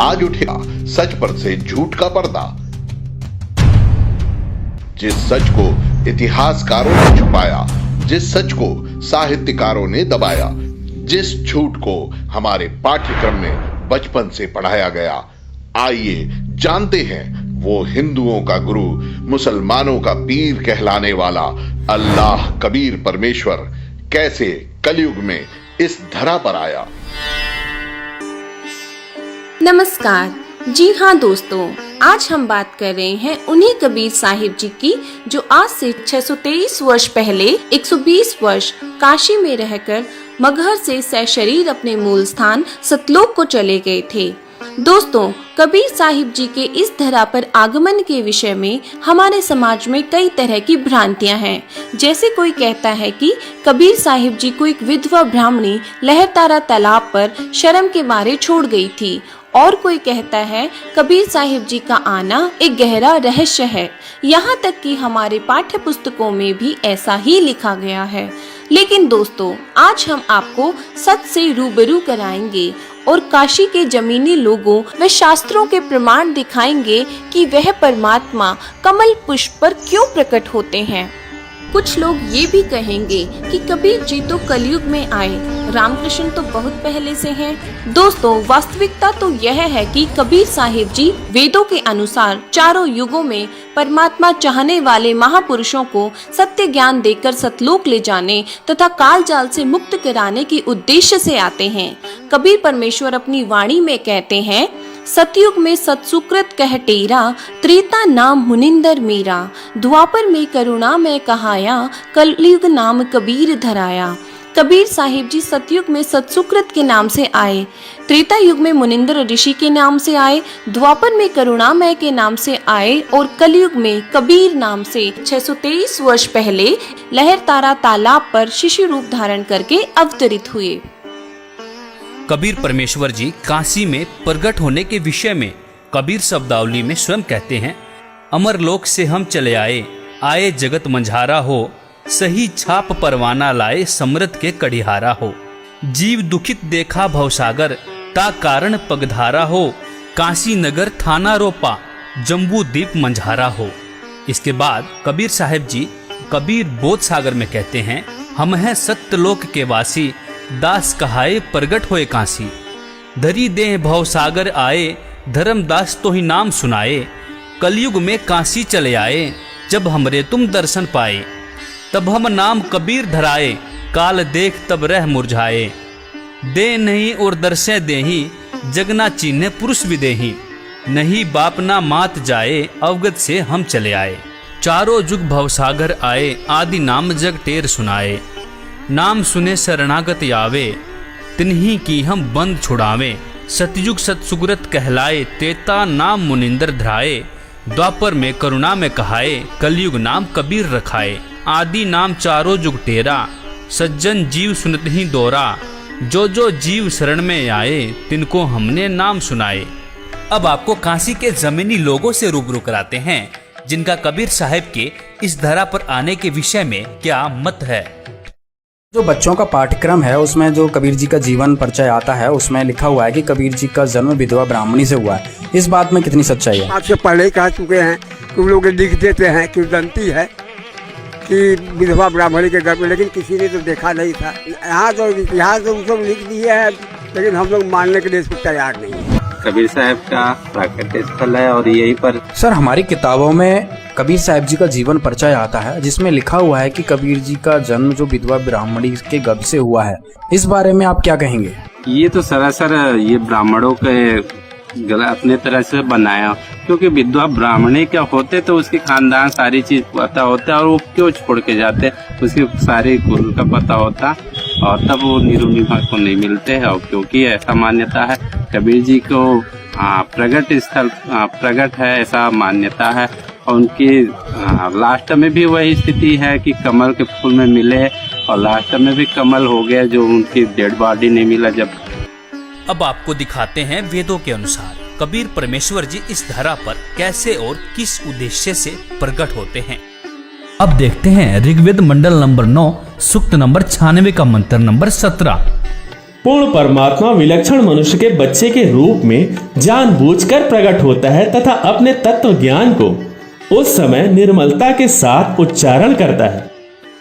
आज उठेगा सच पर से झूठ का पर्दा। जिस सच को इतिहासकारों ने छुपाया, जिस सच को साहित्यकारों ने दबाया, जिस झूठ को हमारे पाठ्यक्रम में बचपन से पढ़ाया गया, आइए जानते हैं वो हिंदुओं का गुरु, मुसलमानों का पीर कहलाने वाला अल्लाह कबीर परमेश्वर कैसे कलयुग में इस धरा पर आया। नमस्कार। जी हाँ दोस्तों, आज हम बात कर रहे हैं उन्हीं कबीर साहिब जी की जो आज से 623 वर्ष पहले 120 वर्ष काशी में रहकर मगहर से सशरीर अपने मूल स्थान सतलोक को चले गए थे। दोस्तों, कबीर साहिब जी के इस धरा पर आगमन के विषय में हमारे समाज में कई तरह की भ्रांतियां हैं। जैसे कोई कहता है कि कबीर साहिब जी को एक विधवा ब्राह्मणी लहरतारा तालाब पर शर्म के मारे छोड़ गई थी, और कोई कहता है कबीर साहिब जी का आना एक गहरा रहस्य है। यहाँ तक कि हमारे पाठ्य पुस्तकों में भी ऐसा ही लिखा गया है। लेकिन दोस्तों, आज हम आपको सच से रूबरू कराएंगे और काशी के जमीनी लोगों व शास्त्रों के प्रमाण दिखाएंगे कि वह परमात्मा कमल पुष्प पर क्यों प्रकट होते हैं। कुछ लोग ये भी कहेंगे कि कबीर जी तो कलयुग में आए, रामकृष्ण तो बहुत पहले से हैं। दोस्तों, वास्तविकता तो यह है कि कबीर साहिब जी वेदों के अनुसार चारों युगों में परमात्मा चाहने वाले महापुरुषों को सत्य ज्ञान देकर सतलोक ले जाने तथा काल जाल से मुक्त कराने के उद्देश्य से आते हैं। कबीर परमेश्वर अपनी वाणी में कहते हैं, सतयुग में सत्सुकृत कह टेरा, त्रेता नाम मुनिंदर मेरा, द्वापर में करुणा में कहाया, कलयुग नाम कबीर धराया। कबीर साहिब जी सतयुग में सत्सुकृत के नाम से आए, त्रेता युग में मुनिंदर ऋषि के नाम से आए, द्वापर में करुणामय के नाम से आए और कलयुग में कबीर नाम से 623 वर्ष पहले लहरतारा तालाब पर शिशु रूप धारण करके अवतरित हुए। कबीर परमेश्वर जी काशी में प्रकट होने के विषय में कबीर शब्दावली में स्वयं कहते हैं, अमरलोक से हम चले आए, आए जगत मंझारा हो, सही छाप परवाना लाए, समृत के कड़िहारा हो। जीव दुखित देखा भवसागर, ता कारण पगधारा हो, काशी नगर थाना रोपा, जम्बू द्वीप मंझारा हो। इसके बाद कबीर साहिब जी कबीर बोध सागर में कहते हैं, हम हैं सत्यलोक के वासी, दास कहाए प्रगट होए काशी। धरी देह भवसागर आए, धर्मदास तो ही नाम सुनाए, कलयुग में काशी चले आए, जब हमरे तुम दर्शन पाए। तब हम नाम कबीर धराए, काल देख तब रह मुरझाए। दे नहीं और दर्शे देही, जगना चिन्ह पुरुष विदेही, नहीं बाप ना मात जाए, अवगत से हम चले आए। चारों जुग भवसागर आए, आदि नाम जग टेर सुनाए। नाम सुने शरणागत आवे, तिन्ही की हम बंद छुड़ावे। सतयुग सतसुग्रत कहलाए, तेता नाम मुनिंदर धराए। द्वापर में करुणा में कहाए, कलयुग नाम कबीर रखाए। आदि नाम चारों जुग टेरा, सज्जन जीव सुनत ही दोरा। जो जो जीव शरण में आए, तिनको हमने नाम सुनाए। अब आपको काशी के जमीनी लोगों से रूबरू कराते हैं, जिनका कबीर साहिब के इस धरा पर आने के विषय में क्या मत है। जो बच्चों का पाठ्यक्रम है उसमें जो कबीर जी का जीवन परिचय आता है, उसमें लिखा हुआ है कि कबीर जी का जन्म विधवा ब्राह्मणी से हुआ है। इस बात में कितनी सच्चाई है? आपसे पहले ही कह चुके हैं, कुछ लोग लिख देते हैं कि दंती है कि विधवा ब्राह्मणी के घर में, लेकिन किसी ने तो देखा नहीं था। यहाँ तो इतिहास तो सब लिख दिए है, लेकिन हम लोग मानने के लिए इसको तैयार नहीं है। कबीर साहब का प्राकट्य स्थल है और यहीं पर सर हमारी किताबों में कबीर साहिब जी का जीवन परिचय आता है, जिसमें लिखा हुआ है कि कबीर जी का जन्म जो विधवा ब्राह्मणी के गर्भ से हुआ है। इस बारे में आप क्या कहेंगे? ये तो सरासर ये ब्राह्मणों के अपने तरह से बनाया, क्योंकि विधवा ब्राह्मणी क्या होते तो उसके खानदान सारी चीज पता होता और वो क्यों छोड़ के जाते, उसके सारे कुल का पता होता और तब वो निरुनिभा को नहीं मिलते हैं। और क्योंकि ऐसा मान्यता है कबीर जी को प्रगट स्थल प्रगट है, ऐसा मान्यता है। और उनकी लास्ट में भी वही स्थिति है कि कमल के फूल में मिले और लास्ट में भी कमल हो गया, जो उनकी डेड बॉडी नहीं मिला। जब अब आपको दिखाते हैं वेदों के अनुसार कबीर परमेश्वर जी इस धरा पर कैसे और किस उद्देश्य से प्रकट होते हैं। अब देखते हैं ऋग्वेद मंडल नंबर 9 सूक्त नंबर 96 का मंत्र नंबर 17। पूर्ण परमात्मा विलक्षण मनुष्य के बच्चे के रूप में जानबूझकर प्रकट होता है तथा अपने तत्व ज्ञान को उस समय निर्मलता के साथ उच्चारण करता है।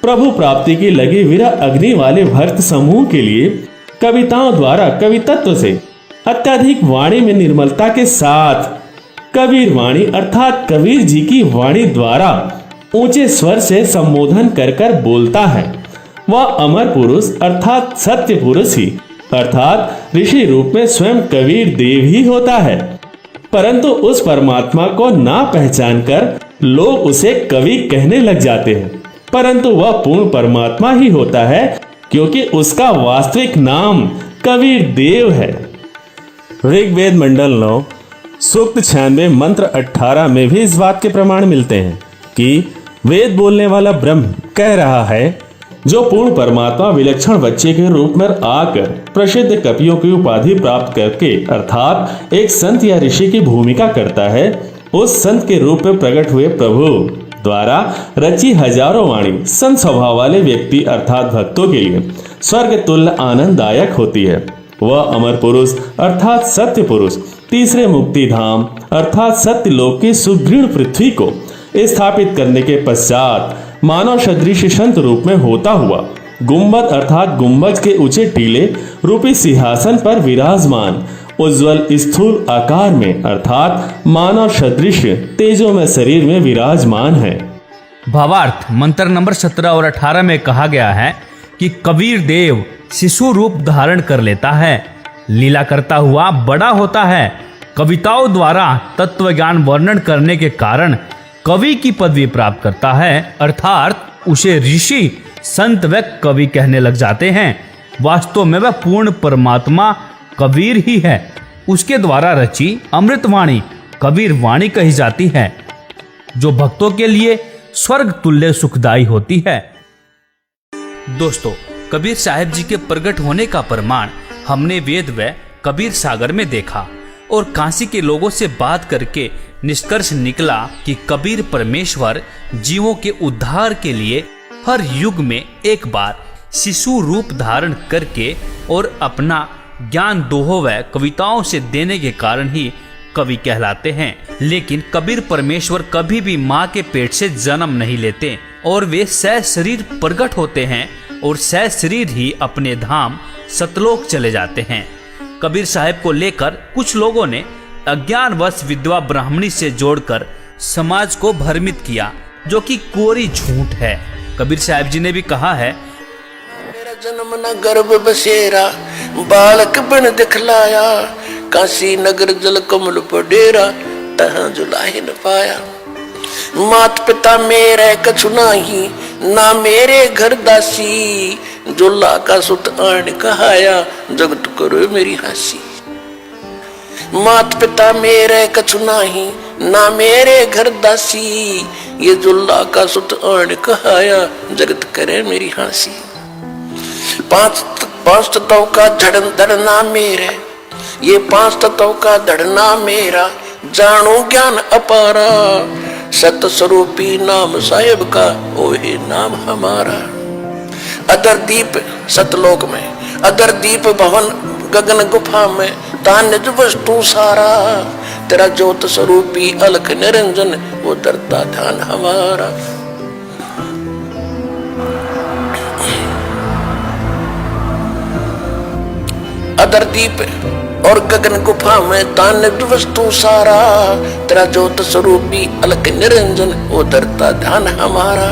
प्रभु प्राप्ति की लगी विरह अग्नि वाले भक्त समूह के लिए कविताओं द्वारा कवितत्व से अत्यधिक वाणी में निर्मलता के साथ कबीर वाणी अर्थात कबीर जी की वाणी द्वारा ऊंचे स्वर से संबोधन कर कर बोलता है। वह अमर पुरुष अर्थात सत्य पुरुष ही अर्थात ऋषि रूप में स्वयं कबीर देव ही होता है, परंतु उस परमात्मा को ना पहचान कर लोग उसे कवि कहने लग जाते हैं, परंतु वह पूर्ण परमात्मा ही होता है क्योंकि उसका वास्तविक नाम कबीर देव है। ऋग्वेद मंडल 9 सूक्त 96 मंत्र 18 में भी इस बात के प्रमाण मिलते हैं कि वेद बोलने वाला ब्रह्म कह रहा है, जो पूर्ण परमात्मा विलक्षण बच्चे के रूप में आकर प्रसिद्ध कवियों की उपाधि प्राप्त करके अर्थात एक संत या ऋषि की भूमिका करता है, उस संत के रूप में प्रकट हुए प्रभु द्वारा रची हजारों वाणी संत स्वभाव वाले व्यक्ति अर्थात भक्तों के लिए स्वर्ग तुल्य आनंददायक होती है। वह अमर पुरुष अर्थात सत्य पुरुष तीसरे मुक्ति धाम अर्थात सत्य लोक की सुदृढ़ पृथ्वी को स्थापित करने के पश्चात मानव सदृश संत रूप में होता हुआ गुम्बद अर्थात गुम्बज के ऊंचे टीले रूपी सिंहासन पर विराजमान उज्जवल स्थूल आकार में अर्थात मानव सदृश तेजो में शरीर में विराजमान है। भावार्थ मंत्र नंबर 17 और 18 में कहा गया है कि कबीर देव शिशु रूप धारण कर लेता है, लीला करता हुआ बड़ा होता है, कविताओं द्वारा तत्व ज्ञान वर्णन करने के कारण कवि की पदवी प्राप्त करता है, अर्थात उसे ऋषि संत व कवि कहने लग जाते हैं। वास्तव में वह पूर्ण परमात्मा कबीर ही है। उसके द्वारा रची अमृतवाणी कबीर वाणी कही जाती है, जो भक्तों के लिए स्वर्ग तुल्य सुखदायी होती है। दोस्तों, कबीर साहब जी के प्रकट होने का प्रमाण हमने वेद व कबीर सागर में देखा और काशी के लोगों से बात करके निष्कर्ष निकला कि कबीर परमेश्वर जीवों के उद्धार के लिए हर युग में एक बार शिशु रूप धारण करके और अपना ज्ञान दोहों व कविताओं से देने के कारण ही कवि कहलाते हैं। लेकिन कबीर परमेश्वर कभी भी माँ के पेट से जन्म नहीं लेते और वे सशरीर प्रकट होते हैं और सशरीर ही अपने धाम सतलोक चले जाते हैं। कबीर साहब को लेकर कुछ लोगों ने अज्ञानवश विधवा ब्राह्मणी से जोड़कर समाज को भ्रमित किया, जो कि कोरी झूठ है। कबीर साहब जी ने भी कहा है, मेरा जन्म न गर्भ बसेरा बालक बन दिखलाया, काशी नगर जल कमल पर डेरा तहाँ जुलाही न पाया। मात पिता मेरे कछु नाही ना मेरे घर दासी, जोला का सुत आन कहाया जगत करो मेरी हंसी। मात पिता मेरे कछु नाही ना मेरे घर दासी, ये जुल्ला का सुत आन कहाया जगत करे मेरी हंसी। पांच तत्वों का धड़ना मेरे, ये 5 तत्वों का धड़ना मेरा, जानो ज्ञान अपारा, सत स्वरूपी नाम साहेब का ओहे नाम हमारा। अदर दीप सतलोक में, अदर दीप भवन गगन गुफा में, तान्य वस्तु सारा, तेरा ज्योत स्वरूपी अलख निरंजन वो दरता ध्यान हमारा। अदर दीप और गगन गुफा में तान्य वस्तु सारा, तेरा ज्योत स्वरूपी अलख निरंजन वो दरता ध्यान हमारा।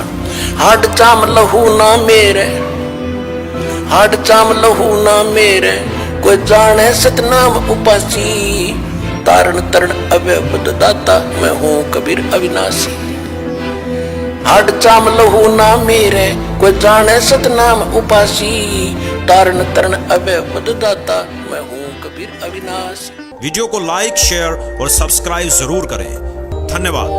हाड चाम लहू ना मेरे, हाड चाम लहू ना मेरे, कोई जाने सतनाम उपासी, तारण तरण अव्यवद दाता मैं हूँ कबीर अविनाशी। हाड चाम लहू ना मेरे, कोई जाने सतनाम उपासी, तारण तरण अव्यवद दाता मैं हूँ कबीर अविनाशी। वीडियो को लाइक, शेयर और सब्सक्राइब जरूर करें। धन्यवाद।